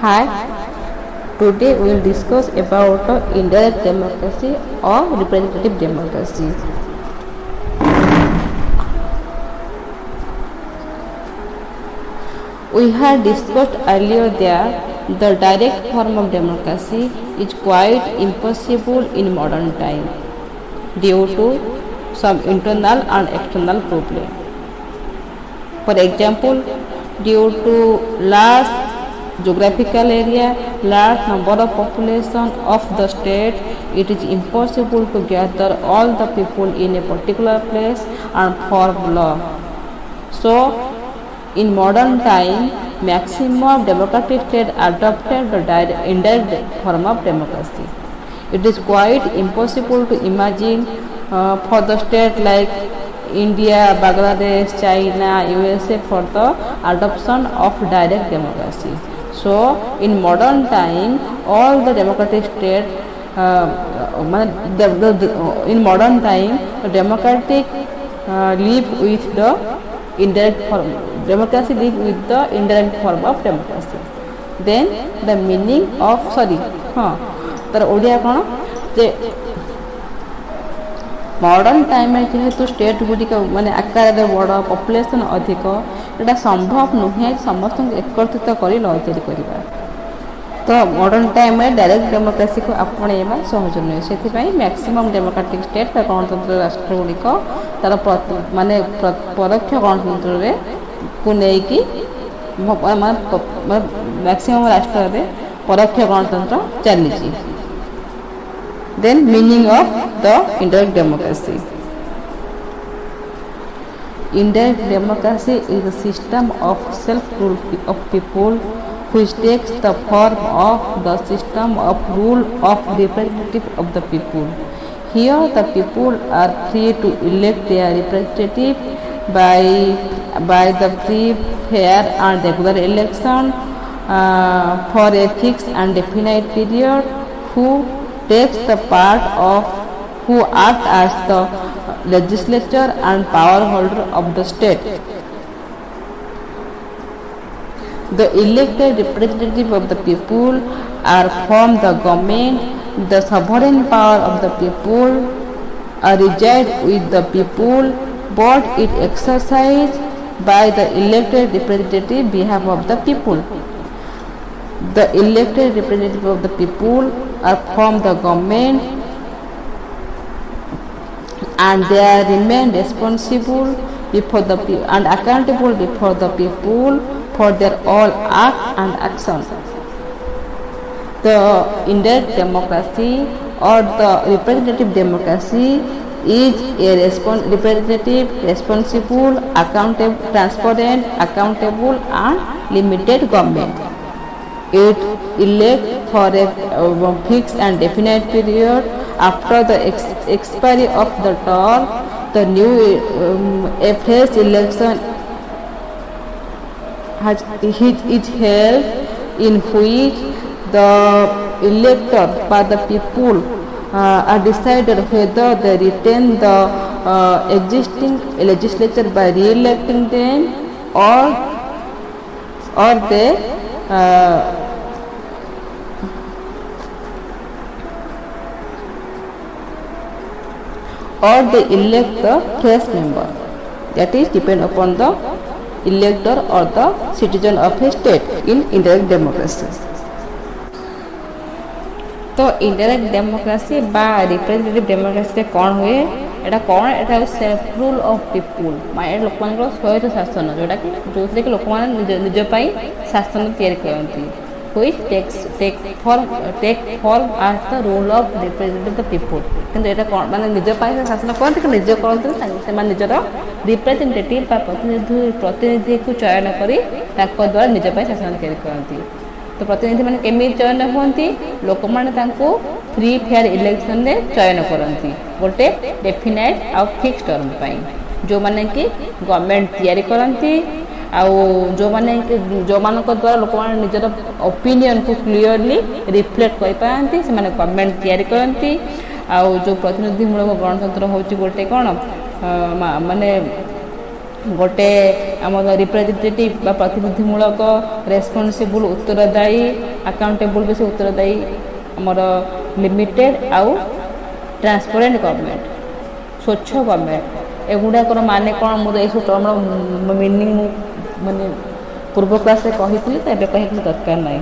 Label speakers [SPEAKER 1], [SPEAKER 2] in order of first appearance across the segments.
[SPEAKER 1] Hi, today we will discuss about indirect democracy or representative democracy. We had discussed earlier that the direct form of democracy is quite impossible in modern time due to some internal and external problems. For example, due to large geographical area, large number of population of the state, it is impossible to gather all the people in a particular place and form law. So, in modern time, maximum democratic state adopted the indirect form of democracy. It is quite impossible to imagine for the state like India, Bangladesh, China, USA for the adoption of direct democracy. So, in modern time, all the democratic states, in modern time, the democratic live with the indirect form. Democracy live with the indirect form of democracy. Then the meaning of तर ओडिया कौन जे modern time में जेहेतु state गुड़िक माने आकार बड़ population अधिक एटा संभव नुहे समस्त एकत्रित कर लॉ तैयारी करवा तो मॉडर्न टाइम में डायरेक्ट डेमोक्रेसी को आपणेबा सहज नुहे से मैक्सिमम डेमोक्रेटिक स्टेट गणतंत्र राष्ट्र गुड़िक तार माने परोक्ष गणतंत्र को लेकिन मैक्सिमम राष्ट्र में परोक्ष गणतंत्र चली Then meaning of the indirect democracy. Indirect democracy is a system of self-rule of people which takes the form of the system of rule of representative of the people. Here the people are free to elect their representative by the free, fair and regular election for a fixed and definite period who takes the part of who act as the legislature and power holder of the state. The elected representative of the people are from the government. The sovereign power of the people reside with the people, but it exercised by the elected representative behalf of the people. The elected representative of the people are from the government and they remain responsible before the people and accountable before the people for their all act and action. The indirect democracy or the representative democracy is a representative, responsible, accountable, transparent, accountable and limited government. It elects for a fixed and definite period. After the expiry of the term, the new a fresh election is held in which the elector by the people are decided whether they retain the existing legislature by re-electing them or they or they elect the fresh member. That is depend upon the elector or the citizen of a state in indirect democracy. तो indirect democracy बा representative democracy कौन हुए एटा कौन एटा self rule of people माने लोक मानकर स्वयं शासन जोटा कि जोथे कि लोक माने निज पई शासन तैयार करंती which take form as the rule of representative the people किंतु एटा कौन माने निज पई शासन करंती कि निज करंती से मान निजर रिप्रेजेंटेटिव बा प्रतिनिधि को चयन करी ताको द्वारा निज पई शासन तैयार करंती तो प्रतिनिधि मैंने केमी चयन होती लोक मैंने फ्री फेयर इलेक्शन रे चयन करती गोटे डेफिनाइट आउ फिक्स टर्म जो मैंने कि गवर्नमेंट तैयारी करती जो मैंने जो मान द्वारा लोक मैंने निजर ओपिनियन को क्लीयरली रिफ्लेक्ट कर पाती से मैंने गवर्नमेंट तैयारी करती जो प्रतिनिधिमूलक गणतंत्र हूँ गोटे कौन माने गोटे आम रिप्रेजेंटेटिव बा प्रतिनिधिमूलक रेस्पॉन्सिबल उत्तरदायी अकाउंटेबल भी उत्तरदायी आमर लिमिटेड आउ ट्रांसपेरेंट गवर्नमेंट स्वच्छ गवर्नमेंट एगुड़ाकर माने कौन मुझे ये टर्म मीनिंग माने पूर्व क्लास कही तो ये कहीं दरकार ना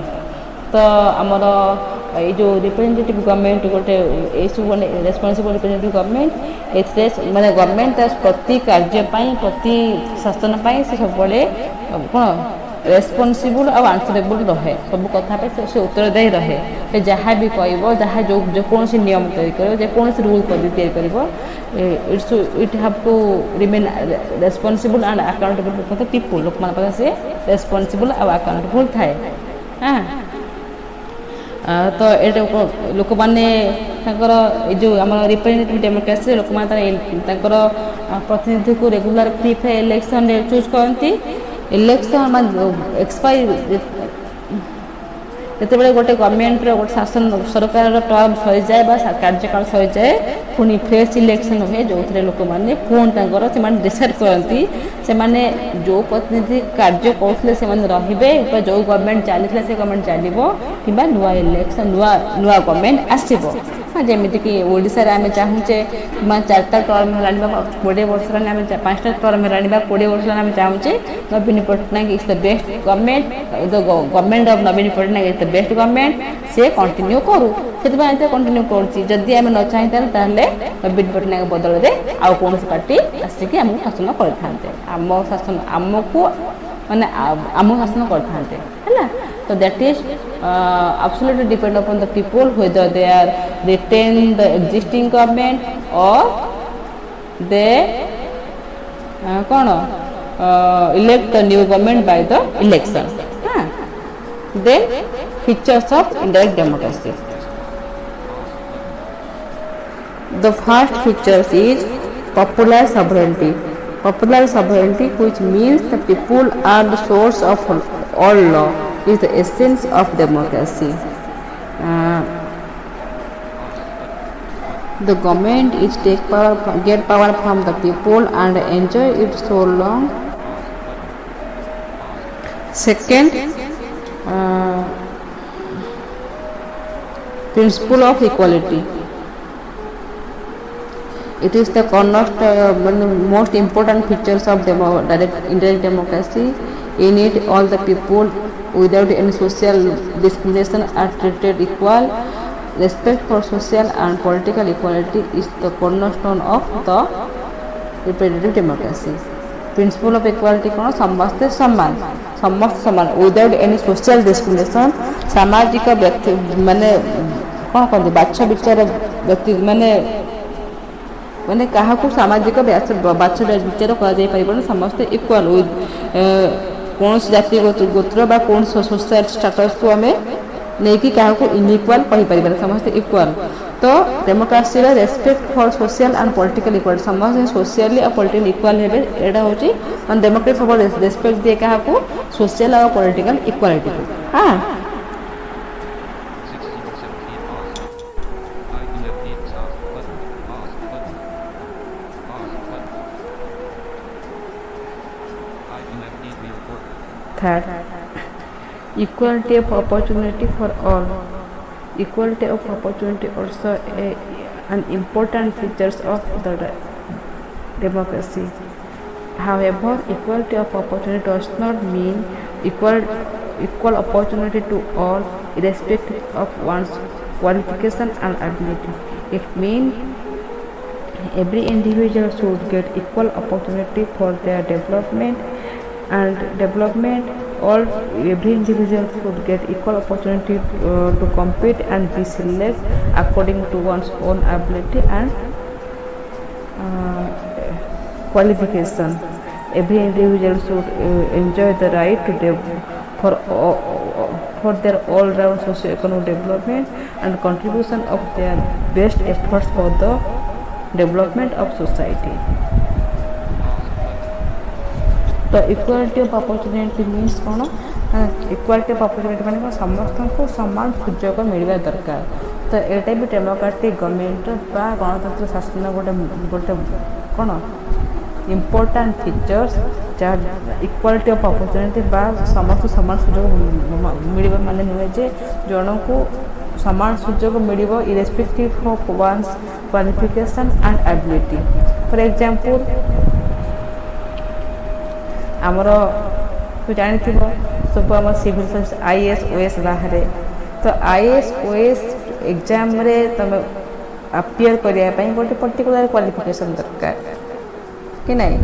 [SPEAKER 1] तो आमर ये जो रिप्रेजेंटेटिव गवर्नमेंट गोटे ये सब रेस्पॉन्सिबल रिप्रेजेंटेटिव गवर्नमेंट ए माने गवर्नमेंट प्रति कार्यपाई प्रति शासन से सब कौन रेस्पॉन्सिबल और आंसरेबल रहे सब कथा से उत्तरदायी रहे से जहाँ भी कह जहाँ जो जेकोसी नियम तैयारी कर जेकोसी रूल कर it have to remain responsible and accountable people लोक मान से रेस्पॉन्सिबल और अकाउंटेबल थाए हाँ तो ये लोक मैंने जो आम रिप्रेजेंटेटिव डेमोक्रेसी लोक मैंने प्रतिनिधि को regular free fair election choose करती इलेक्शन एक्सपायर जिते गोटे गवर्नमेंट गोटे शासन सरकार टर्म सरी जाए कार्यकाल सरी जाए पुणी फ्रेश इलेक्शन हुए जो थे लोक मैंने पुणी से डिसाइड करती से जो प्रतिनिधि कार्य करते रे जो गवर्नमेंट चली से गवर्नमेंट चलो कि नुआ इलेक्शन नुआ गवर्नमेंट आसो हाँ जमीक ओडिशा आम चाहूचे 4टा टर्म है 20 वर्ष आम 5टा टर्म है 20 वर्ष आम चाहूचे Naveen Patnaik is the best government the government of Naveen Patnaik is the best government से कंटिन्यू करूँ से कंटिन्यू करुँची आम न चाहिए नवीन पट्टनायक बदल में आउ कौन पार्टी आसिक आमको शासन करते आम शासन आमको माने आम शासन करते है तो that is absolutely depend upon the people whether they are retain the existing government or they elect the new government by the election. Then features of indirect democracy. The first feature is popular sovereignty. Popular sovereignty, which means the people are the source of all law, is the essence of democracy. The government is get power from the people and enjoy it so long. Second, principle of equality. It is the most important features of indirect democracy. In it, all the people without any social discrimination are treated equal. Respect for social and political equality is the cornerstone of the representative democracy. Principle of equality कौन समस्ते समान without any social discrimination सामाजिक व्यक्ति माने कौन कहते बाछा विचार व्यक्ति माने क्या सामाजिक बाछ विचार कर समस्ते इक्वाल कौन जाति गोत्र बा कौन सोशल स्टेटस को आम नहीं कि क्या इनइक्वाल कहीपर समस्ते इक्वाल तो democracy respect for social and political equality समस्त सोशली और पॉलिटिकल इक्वाल है यहाँ हूँ डेमोक्रेसी सब रेस्पेक्ट दिए क्या सोशल और पॉलिटिकल इक्वालिटी को हाँ Third, equality of opportunity for all. Equality of opportunity also an important feature of the democracy. However, equality of opportunity does not mean equal opportunity to all, irrespective of one's qualification and ability. It means every individual should get equal opportunity for their development. All every individual should get equal opportunity to compete and be selected according to one's own ability and qualification. Every individual should enjoy the right to for their all-round socio-economic development and contribution of their best efforts for the development of society. तो equality of opportunity means कौन equality of opportunity माने समस्त को समान सुजोग मिलवा दरकार तो यहाँ भी डेमोक्रेटिक गवर्नमेंट बा गणतंत्र शासन गोटे गोटे कौन important features that equality of opportunity বা ସମସ୍ତ ସମାନ ସୁଯୋଗ ମିଳିବ ମାନେ ନୁହେଁ ଯେ ଜଣଙ୍କୁ ସମାନ ସୁଯୋଗ ମିଳିବ irrespective of one's qualification and ability. For example, ଆମର ତୁ ଜାଣିଥିବ ସବୁ ଆମର ସିଭିଲ ସର୍ଭିସ୍ IAS OAS ବାହାରେ ତ IAS OAS ଏକ୍ଜାମ୍ରେ ତୁମେ appear କରିବା ପାଇଁ ଗୋଟେ particular qualification ଦରକାର କି ନାହିଁ.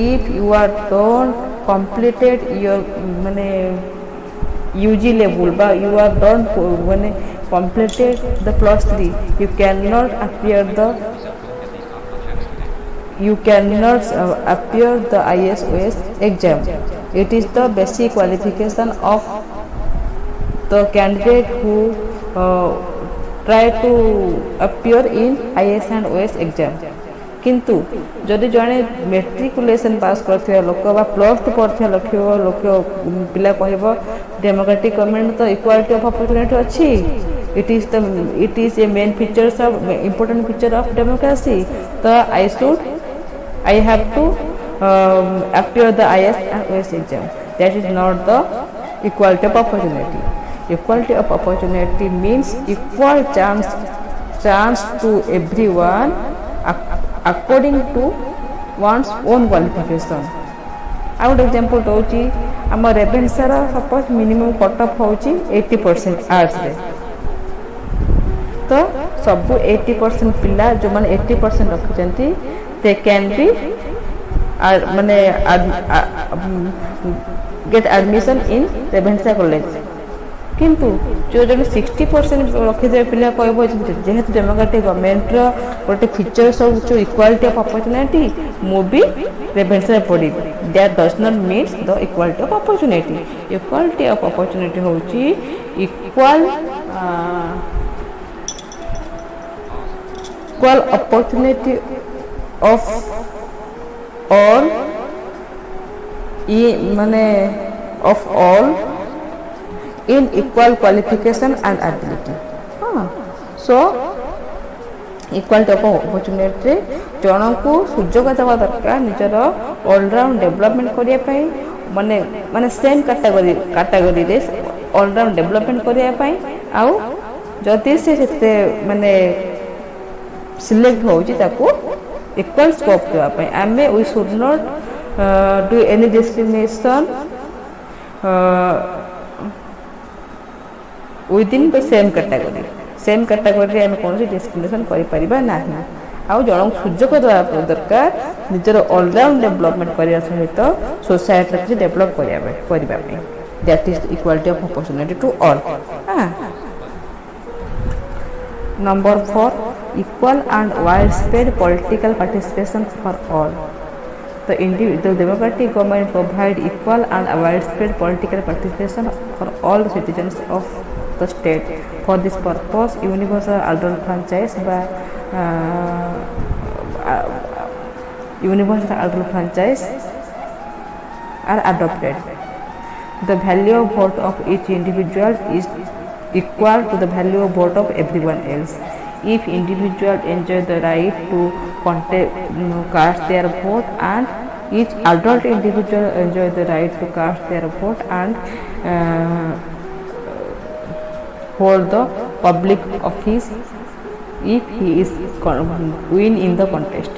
[SPEAKER 1] If you are don't completed your ମାନେ UG level বা you are don't ମାନେ completed the +3 you cannot appear the IAS OAS exam. It is the basic qualification of the candidate who try to appear in IAS and OAS exam. किंतु जदि जड़े matriculation पास कर लोक +2 पढ़ा लोक पिला कह डेमोक्रेटिक गवर्नमेंट तो इक्वालिटी ऑफ अपॉर्चुनिटी अच्छी. it is a main features of important feature of democracy. तो I have to appear the IAS and OAS exam. That is not the equality of opportunity. Equality of opportunity means equal chance to everyone according to one's own qualification. I would example दोची आम रेभेन्सार suppose minimum cut off होची 80% arts रे तो सब 80% पिला जो माने 80% रखिचंती they can be माने get admission in रेभेन्सा college. किंतु जो जन 60% रखिदे पिला कहबो जेहेतु डेमोक्रेटिक गवर्नमेंट रो गोटे फीचर सब जो इक्वालिटी ऑफ अपॉर्चुनिटी मु भी रेभेन्सा पढ़ी. That does not means the equality of opportunity. Equality of opportunity होची इक्वल अपॉर्चुनिटी ऑफ ऑल माने of all in equal qualification and ability. So equality of opportunity जन को सुजोग देवा दरकार निजर ऑलराउंड डेवलपमेंट करिया पई माने माने सेम कैटेगरी रे ऑलराउंड डेवलपमेंट करिया पई आउ जति से माने सिलेक्ट होउची ताको इक्वल स्कोप देवा पई आमे we should not do any discrimination within the same category आम कौन डिस्क्रिमिनेशन करिपरिबा नाही. आउ जन सुजोग देवा दरकार निजर ऑलराउंड डेवलपमेंट करिया सहित सोसाइटी रे डेवलप करिबा पे. That is equality of opportunity to all. Number 4 equal and wide spread political participation for all. The democratic government provide equal and widespread political participation for all the citizens of the state. For this purpose, universal adult franchise are adopted. The value of vote of each individual is equal to the value of vote of everyone else. If individuals enjoy the right to cast their vote and each adult individual enjoy the right to cast their vote and hold the public office if he is win in the contest.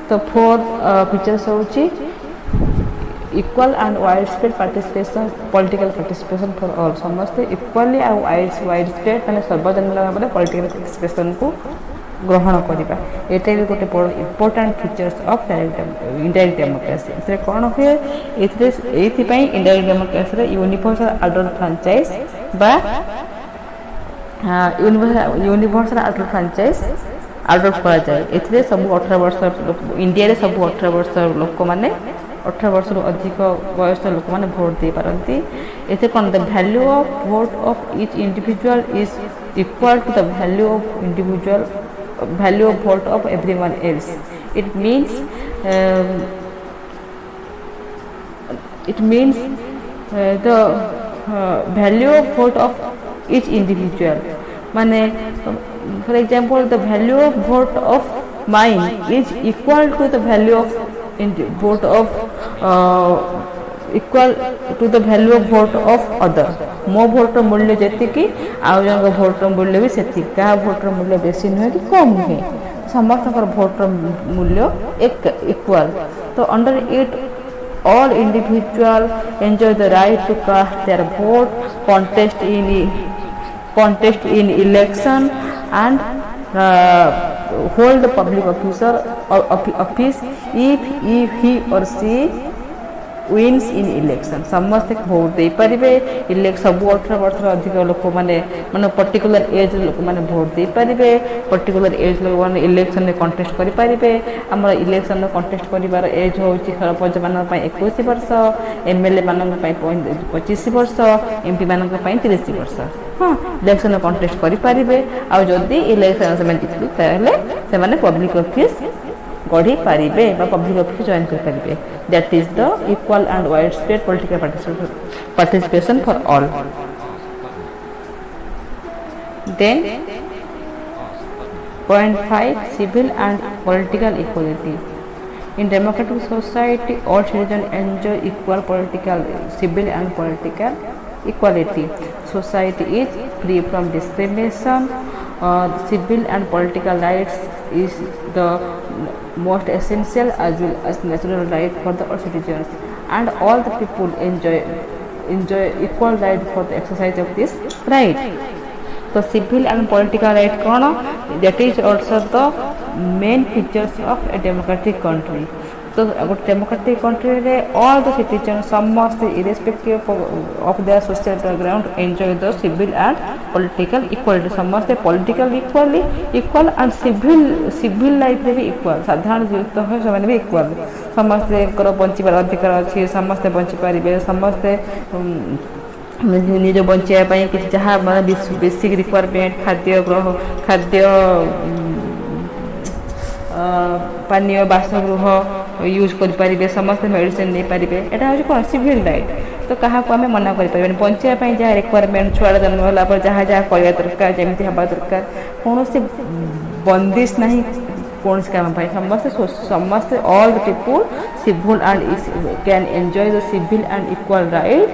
[SPEAKER 1] The fourth features होची equal and widespread participation political participation for all. समस्ते equally and widespread माने सर्वजनीन भाव में political participation को ग्रहण करिबा. एटा भी गोटे बड़ important features of indirect democracy. से कोन होय एथि पई इंडायरेक्ट डेमोक्रेसी रे यूनिवर्सल अडल्ट फ्रैंचाइज बा यूनिवर्सल अडल्ट फ्रैंचाइज अडल्ट करा जाय. एथिरे सब 18 वर्ष इंडिया रे सब 18 वर्ष लोक माने 18 वर्ष अधिक वयस लोक माने भोट दे पारंती. एथे कोन the value of vote of each individual is equal to the value of vote of everyone else. It means the value of vote of each individual. माने for example the value of vote of mine is equal to the value of vote of equal to the value of vote of other. मो voter मूल्य जी आउ जन voter मूल्य भी से क्या voter मूल्य बेसी नुहे कि कम नुहे समस्त भोटर मूल्य इक्वल. तो under it all individual enjoy the right to cast their vote, contest in election and hold the public officer or office if he or she wins in election. समस्ते vote दे पारिबे. सब 18 वर्ष अधिक लोक माने particular age लोक माने vote दे पारिबे. Particular age लोक माने इलेक्शन में कंटेस्ट करि पारिबे. हमर इलेक्शन में कंटेस्ट करिवार एज होची सरपंच मानन पय 21 वर्ष, एमएलए मानन पय 25 वर्ष, एमपी मानन पय 30 वर्ष. हां इलेक्शन में कंटेस्ट करि पारिबे. आ जदी इलेक्शन से जितबे ताले से माने पब्लिक ऑफिस गढ़ी पारिबे बा पब्लिक ऑफिस जॉइन कर पारिबे. That is the equal and wide spread political participation for all. Then point 5 civil and political equality. In democratic society all citizens enjoy equal political, civil and political equality. Society is free from discrimination. Civil and political rights is the most essential as well as natural right for the all citizens, and all the people enjoy equal right for the exercise of this right. So civil and political right kono, that is also the main features of a democratic country. So a democratic country रे all the citizens समस्त irrespective of their social background enjoy the civil and political equality. समस्त political equal and civil life रे भी equal. साधारण जीवित है ସେମାନେ भी equal. समस्त बंचिबार अधिकार अच्छी. समस्त बंची पारिबे. समस्त निज बंचाई कि जहाँ बेसिक रिक्वायरमेंट खाद्य पानीय बासगृह यूज करें. समस्त मेडिसिन नहीं पारे. यहाँ हूँ कौन सिविल राइट. तो क्या आम मना कर बचाई जहाँ रिक्वायरमेंट छुआ जन्म होगा जहाँ जहाँ कर दरकार जमी हवा दरकार कौन से बंदिश ना कौन काम समस्त all the people civil and can enjoy the civil and equal right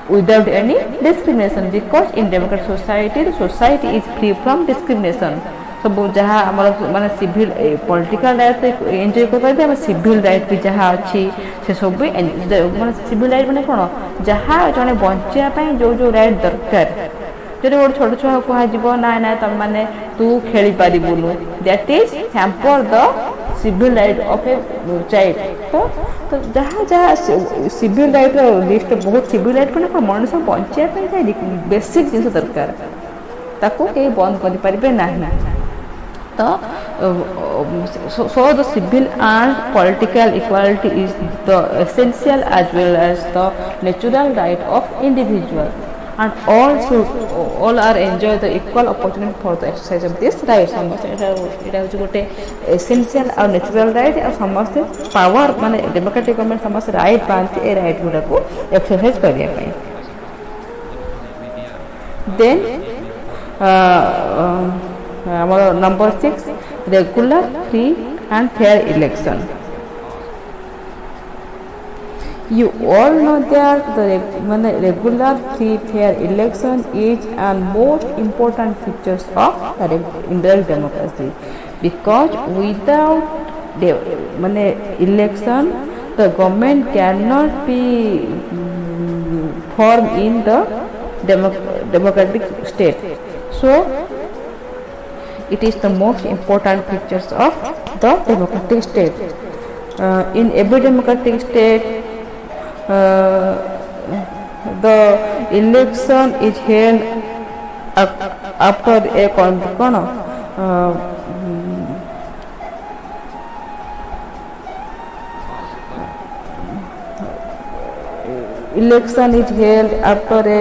[SPEAKER 1] without any discrimination, because in democratic society the society is free from discrimination. सब जहाँ आमर माने सिविल पॉलिटिकल राइट एंजॉय कर पारे हम सिविल राइट भी जहाँ अच्छी से सब माने सिविल राइट माने कौन जहाँ जड़े बचापी जो जो राइट दरकार. जो गोटे छोट छुआ कह ना ना तुम मैंने तू खेली पारूनु that is hamper the civil right of a child. तो जहाँ जहाँ सिविल राइट लिस्ट बहुत सिविल राइट मैंने मनुष्य बचापी बेसिक जिन दरकार ताको कहीं बंद कर पारे ना. तो so the civil and political equality is the essential as well as the natural right of individual, and all are enjoy the equal opportunity for the exercise of this right. समस्त गोटे essential और natural right और समस्त power माने democratic government समस्त right पाते ए right गुड़ा को exercise करिया पाए. Then number 6 regular, free and fair election. You all know that the regular, free, fair election is a most important features of Indian democracy, because without the election the government cannot be formed in the democratic state. So it is the most important features of the democratic state. In every democratic state, the election is held after a election is held after a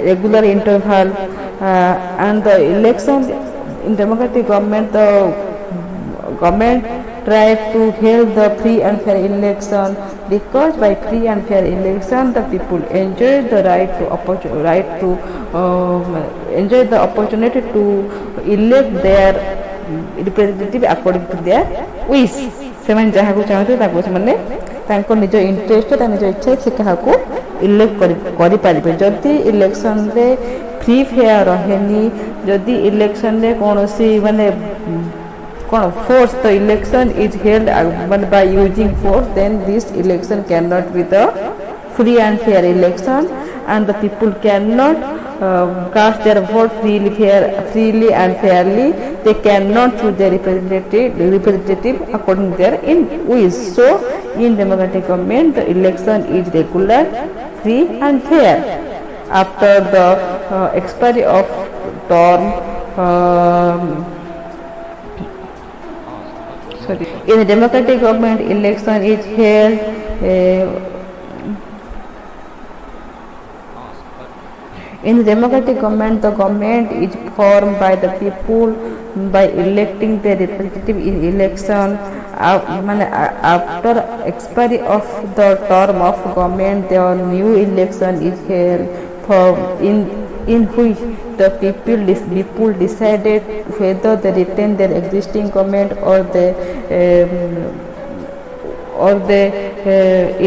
[SPEAKER 1] regular interval, and the election in democratic government, the government try to hold the free and fair election, because by free and fair election the people enjoy the enjoy the opportunity to elect their representative according to their wish ସେମାନେ ଯାହାକୁ ଚାହାନ୍ତି ତାକୁ ସେମାନେ ତାଙ୍କ ନିଜ interest ତାଙ୍କ ନିଜ ଇଚ୍ଛା ସେ କାହାକୁ ଇଲେକ୍ଟ କରିପାରିବେ ଯଦି ଇଲେକ୍ସନରେ ଫ୍ରି ଫେୟାର ରହେନି ଯଦି ଇଲେକ୍ସନରେ କୌଣସି ମାନେ କ'ଣ force the election is held ମାନେ by using force then this election can not be the free and fair election and the people cannot cast their vote freely and fairly. They cannot choose their representative according to their wish. So in democratic government the election is regular, free and fair. After the expiry of term in the democratic government election is held in the democratic government, the government is formed by the people by electing their representative in election. After expiry of the term of government, the new election is held in which the people decided whether they retain their existing government or they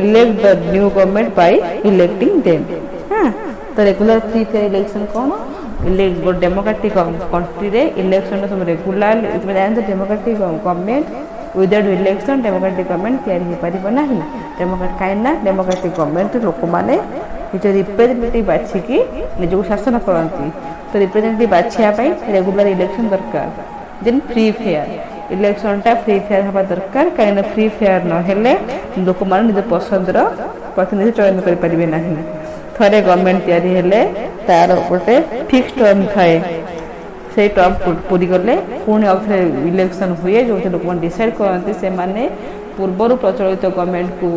[SPEAKER 1] elect the new government by electing them. तो regular free fair election कौन democratic country रे election सब regular democratic government without election democratic government तैयारी हो पारिबो नाही कहीं democratic government लोक मैंने निज रिप्रेजेंटेटिव बाछिकी निजक शासन करती तो रिप्रेजेंटेटिव बाछिया रेगुलर इलेक्शन दरकार देन फ्री फेयर इलेक्शन टा फ्री फेयर हवा दरकार कहीं फ्री फेयर नहेले लोक मैंने निज पसंदर प्रतिनिधि चयन कर पारिबे नाही थरे गवर्नमेंट तैयारी हेले तार गोटे फिक्स टर्म थाए से टर्म पूरी गले पुणी आउे इलेक्शन हुए जो लोक डिसाइड करते से माने पूर्वर प्रचलित गवर्नमेंट को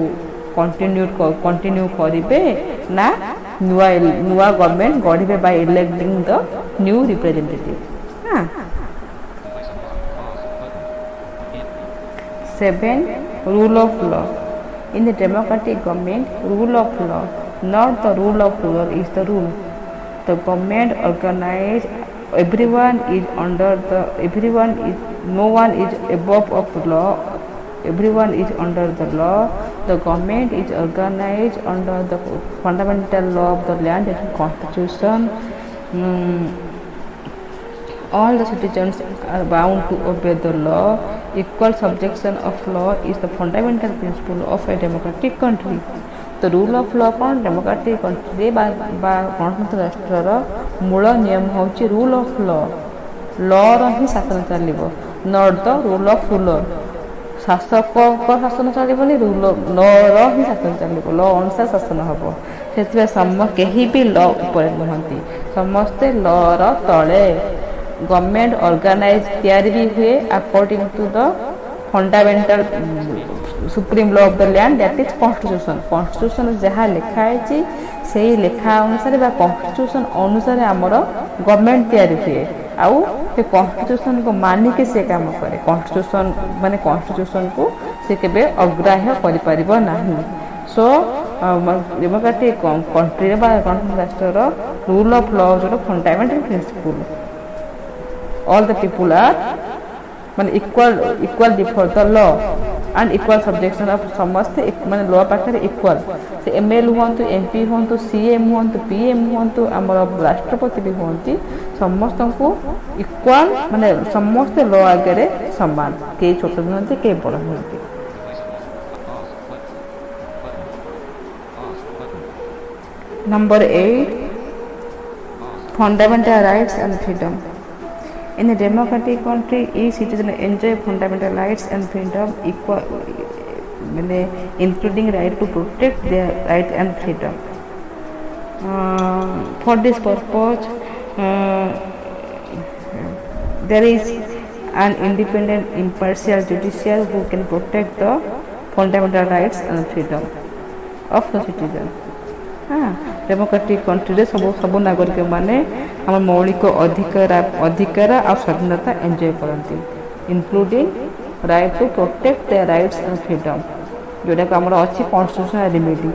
[SPEAKER 1] कंटिन्यू करेंगे ना नुआ गवर्नमेंट गढ़े by electing the new representative 7 rule of law in the democratic government rule of law not the rule of ruler is the rule the government organized everyone is no one is above of law everyone is under the law the government is organized under the fundamental law of the land and constitution all the citizens are bound to obey the law equal subjection of law is the fundamental principle of a democratic country the rule of law कौन democratic country गणतंत्र राष्ट्र मूल नियम हूँ rule of law law ही शासन चलो not the rule of ruler शासक शासन चलनी रूल लॉ ही शासन चलो लॉ अनुसार शासन हम से कहीं भी लॉ उपर नुहति समस्ते लॉ तले गवर्नमेंट ऑर्गेनाइज तैयारी भी हुए according to the fundamental supreme law of the land that is constitution जहाँ लिखाई से लेखा अनुसार कॉन्स्टिट्यूशन अनुसार आमर गवर्नमेंट तैयारी हुए आउ से कॉन्स्टिट्यूशन को मानिके से काम करे कॉन्स्टिट्यूशन माने कॉन्स्टिट्यूशन को से केबे अग्राह्य करि परिबो नाही सो डेमोक्रेटिक कंट्री गणतंत्र राष्ट्र रूल ऑफ लॉ जो fundamental principle all the people are माने equal before the law and equal subjection of समस्त माने लॉ पाखरे इक्वल से एमएल हुंतु एमपी हुंतु सीएम हुंतु पीएम हुंतु हमर राष्ट्रपति भी हुंती समस्त को इक्वल माने समस्त लॉ आगे समान के छोट हुंती के बड़ हुंती number 8 fundamental rights and freedom In a democratic country, each citizen enjoy fundamental rights and freedom including right to protect their right and freedom. For this purpose, there is an independent, impartial judiciary who can protect the fundamental rights and freedom of the citizen. Democratic country सब नागरिक माने आम मौलिक अधिकार और स्वाधीनता enjoy करती including right to protect their rights and freedom जोटा को आम अच्छी कॉन्स्टिट्यूशनल रेमेडी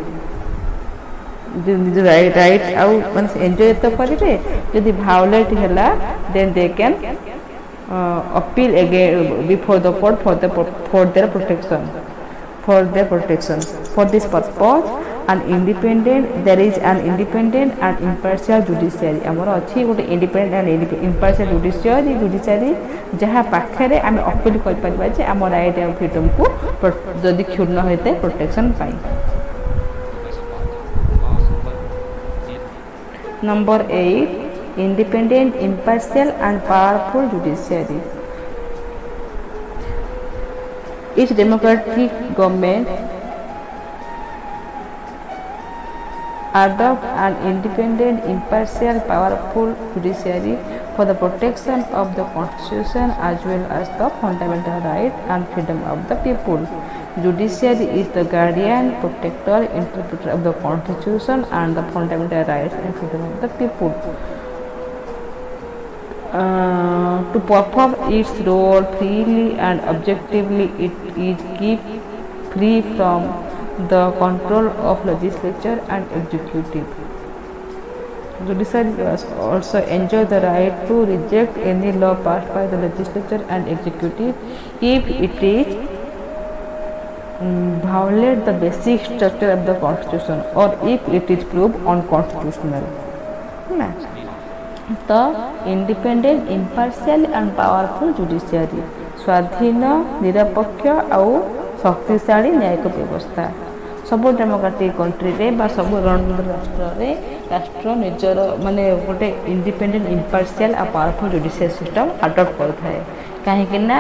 [SPEAKER 1] राइट आउ माने एंजॉय तो करेंगे जदि भायोलेट है then they can appeal again before the court for their protection. For this purpose, there is an independent and impartial judiciary. आमर अच्छी गोटे independent and impartial judiciary जहाँ पाखे आम अपील कर आम राइट एंड फ्रीडम को जदि क्षुण्ण होता है protection pi. Number 8, independent, impartial and powerful judiciary. Each democratic government adopt an independent, impartial, powerful judiciary for the protection of the constitution as well as the fundamental rights and freedom of the people. Judiciary is the guardian, protector, interpreter of the constitution and the fundamental rights and freedom of the people. To perform its role freely and objectively, it is kept free from the control of legislature and executive. Judiciary also enjoy the right to reject any law passed by the legislature and executive if it is violate the basic structure of the constitution or if it is proved unconstitutional. The independent, impartial and powerful judiciary स्वाधीन निरपेक्ष आउ शक्तिशाली न्यायिक व्यवस्था. सब democratic country रे बा सब गणतंत्र राष्ट्र रे राष्ट्र निजर माने गोटे इंडिपेंडेंट, इम्पार्शियल आ पावरफुल जुडिशियल सिस्टम अडॉप्ट करथाय. कहीं ना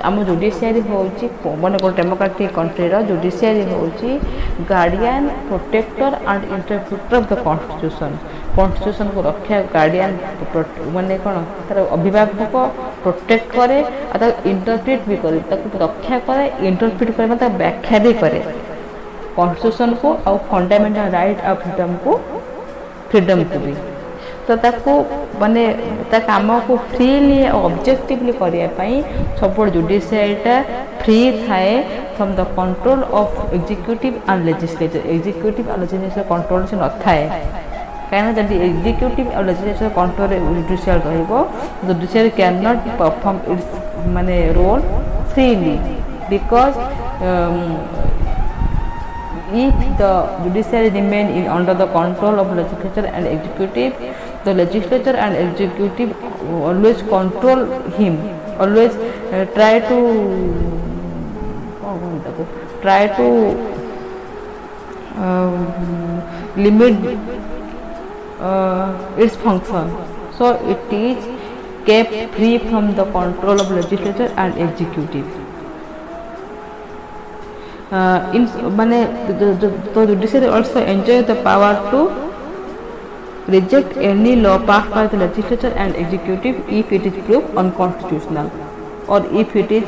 [SPEAKER 1] आम जुडिशियरी होची माने गोटे डेमोक्रेटिक कंट्री रो जुडिशियरी होची guardian, protector and interpreter of the constitution. Constitution को रक्षा गार्डियन माने कौन तार अभिभावक प्रोटेक्ट करे और इंटरप्रेट भी करे, रक्षा करे, इंटरप्रेट करे मतलब व्याख्या भी करे कॉन्स्टिट्यूशन को और फंडामेंटल राइट और फ्रीडम को भी. तो ताको माने ता काम को फ्रीली और ऑब्जेक्टिवली करिया पई सब जुडिशियरीटा फ्री थाए from the control of executive and legislature. Executive और लेजिस्लेचर कंट्रोल से न थाए कहीं जब एग्जीक्यूटिव और लेजिस्लेचर कंट्रोल जुडिशियल रहिबो judicial can not perform its माने role freely because if the judiciary remain under the control of legislature and executive, the legislature and executive always control him, always try to limit its function. So it is kept free from the control of legislature and executive. The judiciary also enjoy the power to reject any law passed by the legislature and executive if it is proved unconstitutional or if it is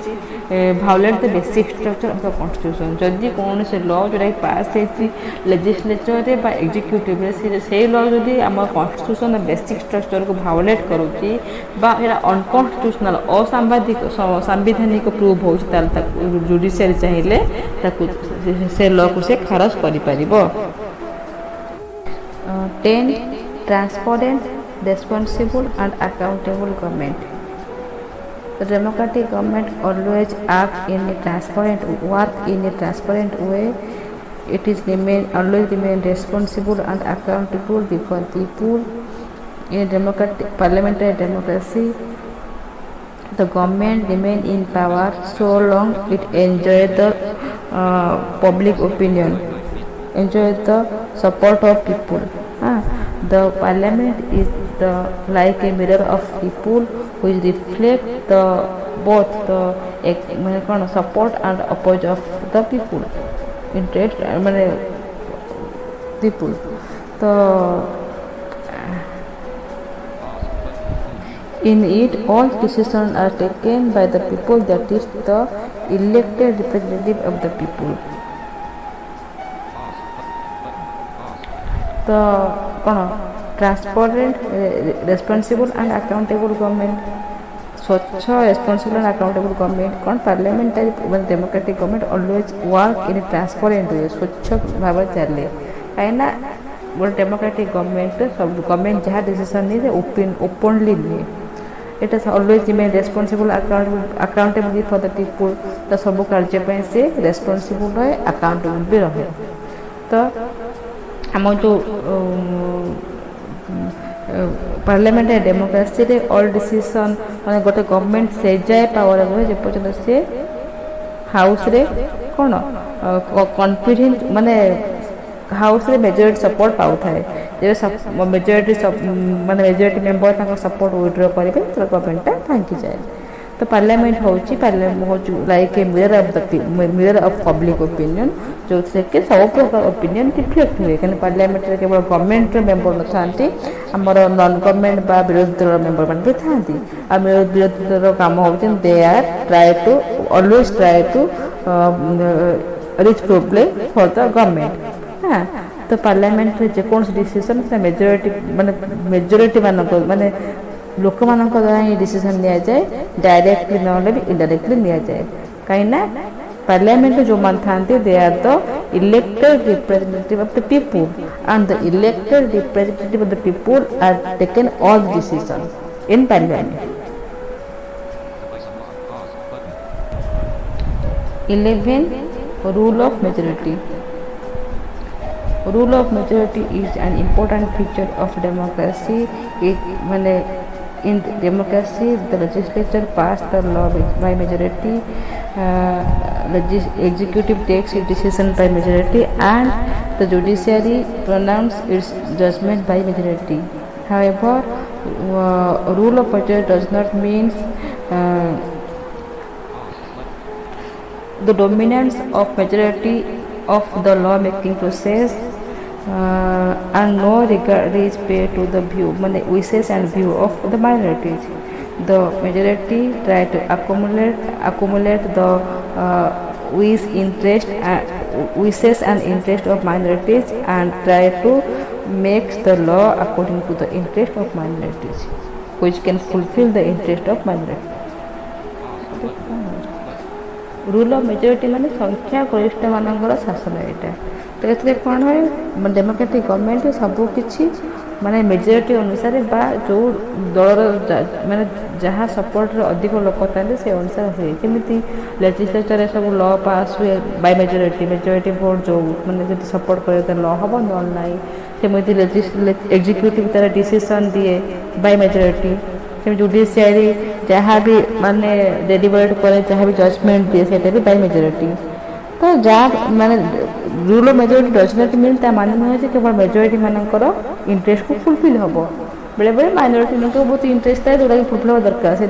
[SPEAKER 1] violate the basic structure of the constitution. जदि कौन से law जोटा पास होती legislature रे बा executive रे से law जदि आम कॉन्स्टिट्यूशन बेसिक स्ट्रक्चर को भायोलेट करूची बा एरा अनकॉन्स्टिट्यूशनल असंवैधानिक प्रूव हो जुडिशियरी चाहिए से लॉ को से खारज करि परिबो. 10 transparent, responsible and accountable government. The democratic government always work in a transparent way. It is always remain responsible and accountable before people. In democratic parliamentary democracy, the government remain in power so long it enjoys the public opinion, enjoys the support of people. The parliament is like a mirror of people which reflect the both the support and oppose of the people, interest people. So in it all decisions are taken by the people, that is the elected representative of the people. The transparent, responsible and accountable government. स्वच्छ, responsible and accountable government कौन parliamentary democratic government always work in transparent way, स्वच्छ भाव चले कहीं गोटे democratic government सब government जहाँ decision नहीं ओपनली नहीं It has always remained responsible accountable for the people. तो सब कार्य पे से responsible रहे accountable भी रहे. तो हम जो पार्लियामेंट डेमोक्रेसी रे ऑल डिसीजन माने गोटे गवर्नमेंट से जाए पावर रहे जे पर्यंत से हाउस रे कोन कॉन्फिडेंट माने हाउस रे मेजॉरिटी सपोर्ट पाउ थाए जे मेजॉरिटी माने मेजॉरिटी मेंबर ताको सपोर्ट विड्रॉ करिवे तो गवर्नमेंट भांगी जाए. तो पार्लियामेंट होची like a mirror of public opinion जो से कि सब प्रकार ओपिनियन रिफ्लेक्ट हुए कहीं पार्लियामेंट रे केवल गवर्नमेंट रे मेंबर न थांती हमर नॉन गवर्नमेंट बा विरोधी दल मेंबर मान भी थांती आ विरोधी दल काम होचन they are always try to reach problem for the government. हां तो पार्लियामेंट रे जे कोन डिसीजन से मेजॉरिटी माने लोक मान द्वारा ही डिसीजन लिया जाए डायरेक्टली ना भी इनडायरेक्टली लिया जाए कहीं पार्लियामेंट जो मान था they are the elected representative of the people and the elected representative of the people are taken all decision in parliament. 11 rule of majority. Rule of majority is an important feature of democracy. In democracy, the legislature passed the law by majority, executive takes its decision by majority, and the judiciary pronounces its judgment by majority. However, rule of majority does not mean the dominance of majority of the law-making process, and no regard is paid to the wishes and view of the minorities. The majority try to accumulate the wishes and interest of minorities and try to make the law according to the interest of minorities, which can fulfill the interest of minorities. Rule of majority माने संख्या गरिष्ठ मानकर शासन यहाँ तो ये कौन है democratic government सबू किसी माने मेजॉरिटी अनुसार बा जो दलर माने जहाँ सपोर्ट अधिक लोक था से अनुसार हुए केमी लेजिस्लेचर सब लॉ पास हुए बाय मेजॉरिटी वोट जो मैंने जो सपोर्ट करे तो लॉ हम ना सेमती एग्जीक्यूटिव तार डिसीजन दिए बाय मेजॉरिटी जुडिशियरी जहाँ भी माने डेलिबरेट करे जहाँ भी जजमेंट दिए से भी बाय मेजॉरिटी. तो जहाँ माने rule of majority does not mean ता माने नुहे केवल मेजॉरिटी मानकर इंटरेस्ट को फुलफिल हम बेले बेले माइनॉरिटी मान बहुत इंटरेस्ट थाए जोटा फुलफिल हवा दरकार से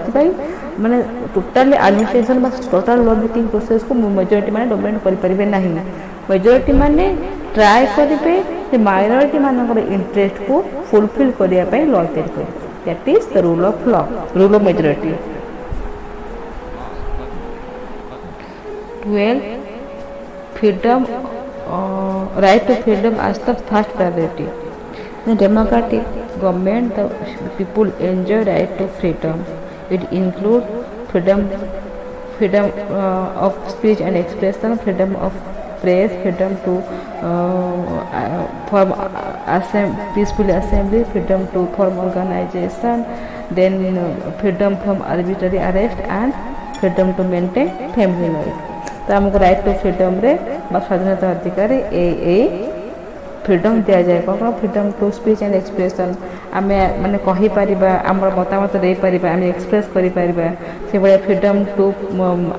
[SPEAKER 1] माने totally administration total law making process को मेजॉरिटी माने डोमिनेट करें ना. मेजॉरिटी माने ट्राए करेंगे माइनॉरिटी मानकर इंटरेस्ट को फुलफिल करने लॉ तैयारी करें. That is the rule of law, rule of majority. 12. Freedom, right to freedom as the first priority. In a democratic government, the people enjoy right to freedom. It includes freedom of speech and expression, freedom of press, freedom to form peaceful assembly, freedom to form organization, then freedom from arbitrary arrest and freedom to maintain family life. तो हमको right to freedom रे स्वाधीनता अधिकार freedom दि जाए कौन freedom to speech and expression आम मैंने कहीपर आम मतामत दे पार आम एक्सप्रेस कर फ्रीडम टू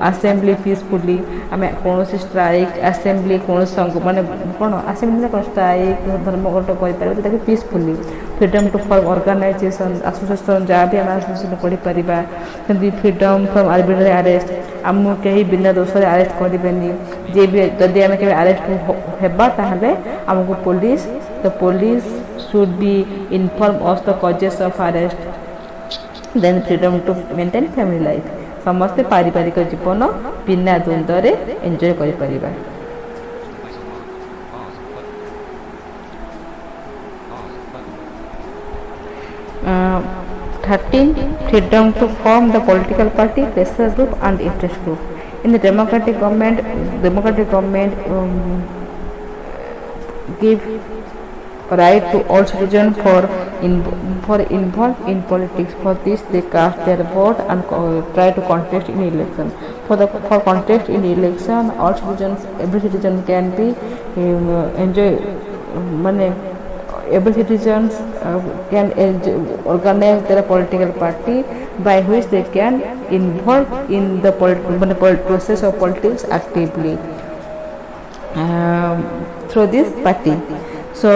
[SPEAKER 1] आसेम्बली पीसफुली आम कौन स्ट्राइक आसेम्बली कौन माने कौन आसेम्बली कौन स्ट्राइक धर्मघट कर peacefully freedom to form organisation association जहाँ भी आम एसोसिएशन कर फ्रीडम फ्रॉम आर्बिट्रेरी अरेस्ट आम कहीं बिना दोष अरेस्ट करें जे भी जदि आम के अरेस्ट होगा ताहले आमको police the police should be informed of the causes of arrest, then freedom to maintain family life. समस्ते पारिवारिक जीवन बिना द्वंद्व रे एंजॉय करि परिबा. Freedom to form the political party, pressure group and interest group. In the democratic government give right to all citizens for involved in politics. For this, they cast their vote and try to contest in election. For contest in election, all citizens, every citizen can be enjoy money. Every citizens can organize their political party by which they can involve in the process of politics actively through this party. So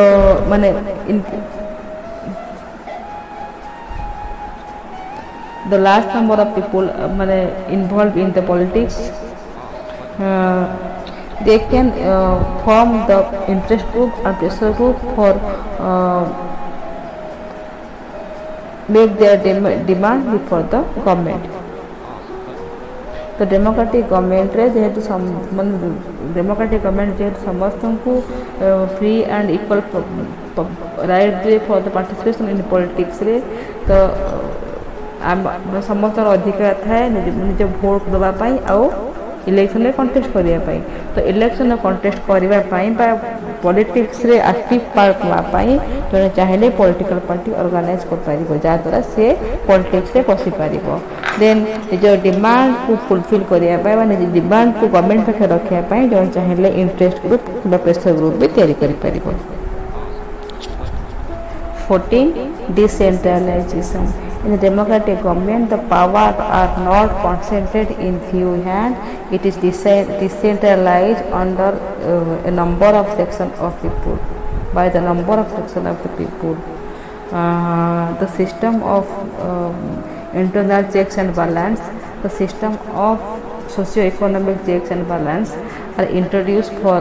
[SPEAKER 1] the large number of people involved in the politics, they can form the interest group and pressure group for make their demand before the government. तो democratic government रे जेहेतु democratic government जेहेतु समस्त को free and equal right they for the participation in politics रे तो समस्त अधिकार थाए निज भोट देवाई आउ इलेक्शन में कंटेस्ट करने तो इलेक्शन कंटेस्ट करने पॉलिटिक्स रे एक्टिव पार्ट नापाई जड़े चाहिए पॉलिटिकल पार्टी ऑर्गेनाइज कर पारिबो जहाँद्वारा से पॉलिटिक्स रे पशि पारिबो देन निज डिमांड को फुलफिल करने पाई निज डिमांड को गवर्नमेंट पाखे रखापी जड़े चाहिए इंटरेस्ट ग्रुप कि प्रेशर ग्रुप भी तैयारी कर पारिबो। 14 decentralization. In a democratic government, the powers are not concentrated in few hands. It is decentralized under a number of sections of people, by the number of sections of the people. The system of internal checks and balance, the system of socio-economic checks and balance are introduced for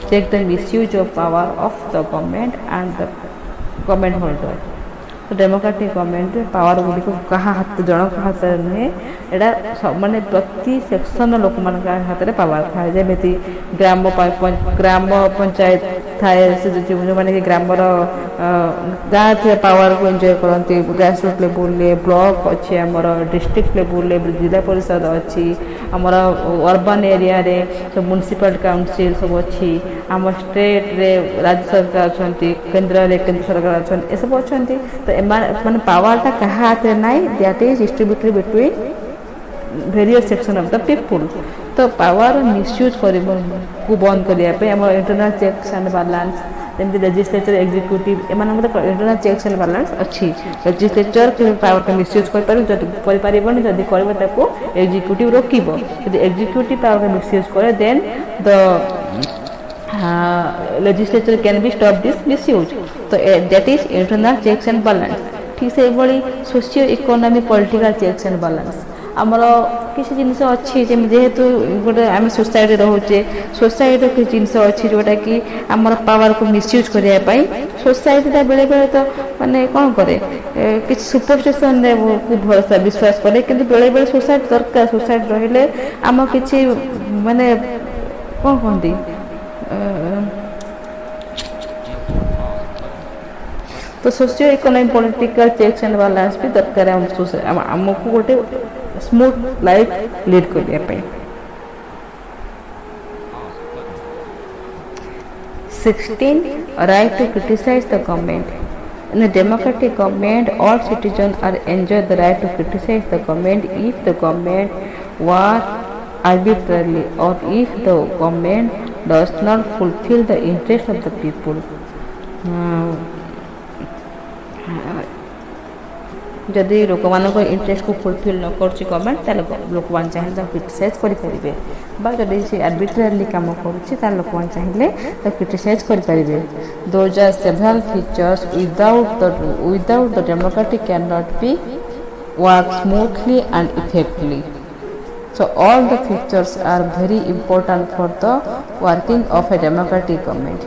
[SPEAKER 1] check the misuse of power of the government and the government holder. तो democratic government power Gudi को कहा हाथ जनक हाथ नुहे एटा माने प्रति section लोक मान हाथ में पावर थाए जमी ग्राम पंचायत थाए जो मैंने ग्राम गाँ थे पावर को एंजॉय करती ग्रास रूट लेवल ब्लॉक अच्छे आमर डिस्ट्रिक्ट लेवल जिला परिषद अच्छी आमर अर्बन एरिया रे सब म्युनिसिपल काउंसिल सब अच्छी आम स्टेट रे राज्य सरकार अच्छा केंद्र सरकार अच्छा ये सब अच्छा तो माने पावर टा क्या हाथ में ना that is distributed between various section of the people तो पावर मिसयूज को बंद करने इंटरनल चेक्स एंड बैलेंस जमी लेजिस्लेचर एग्जीक्यूटिव एम इंटरनल चेक्स एंड बैलेंस अच्छी लेजिस्लेचर पावर को मिसयूज कर जदि कर एग्जीक्यूटिव रोकब यदि एग्जीक्यूटिव पावर को मिसयूज करे then the legislature can be stop this misuse तो that is internal checks and balance ठीक से भाई socio economic political checks and balance आमर किसी जिनस अच्छी जेहेतु गोटे आम सोसाइटी रोचे सोसाइटी किसी जिनस अच्छी जोटा कि आमर पावर को मिसयूज करने सोसाइटी बेले बेले तो माने कौन करे किसी सुपरस्टिशन को भरोसा विश्वास करे कि बेले बेले सोसाइटी दरकार सोसाइटी रहिले आम किसी माने कौन कहती तो socio economic political checks and balance भी दरकार आमको गोटे स्मूथ लाइफ लीड करने पे। 16 right to criticize the government. In a democratic government, all citizens are enjoy the right to criticize the government if the government works arbitrarily or if the government does not fulfill the interest of the people. जदि लोक मान interest को fulfil न कर government लोक मान चाहिए criticise करेंगे जदि से आर्बिट्रारीली काम कर लोक मान चाहिए क्रिटिसाइज करेंगे those are several features without the democratic cannot be work smoothly and effectively so all the features are very important for the working of a democratic government.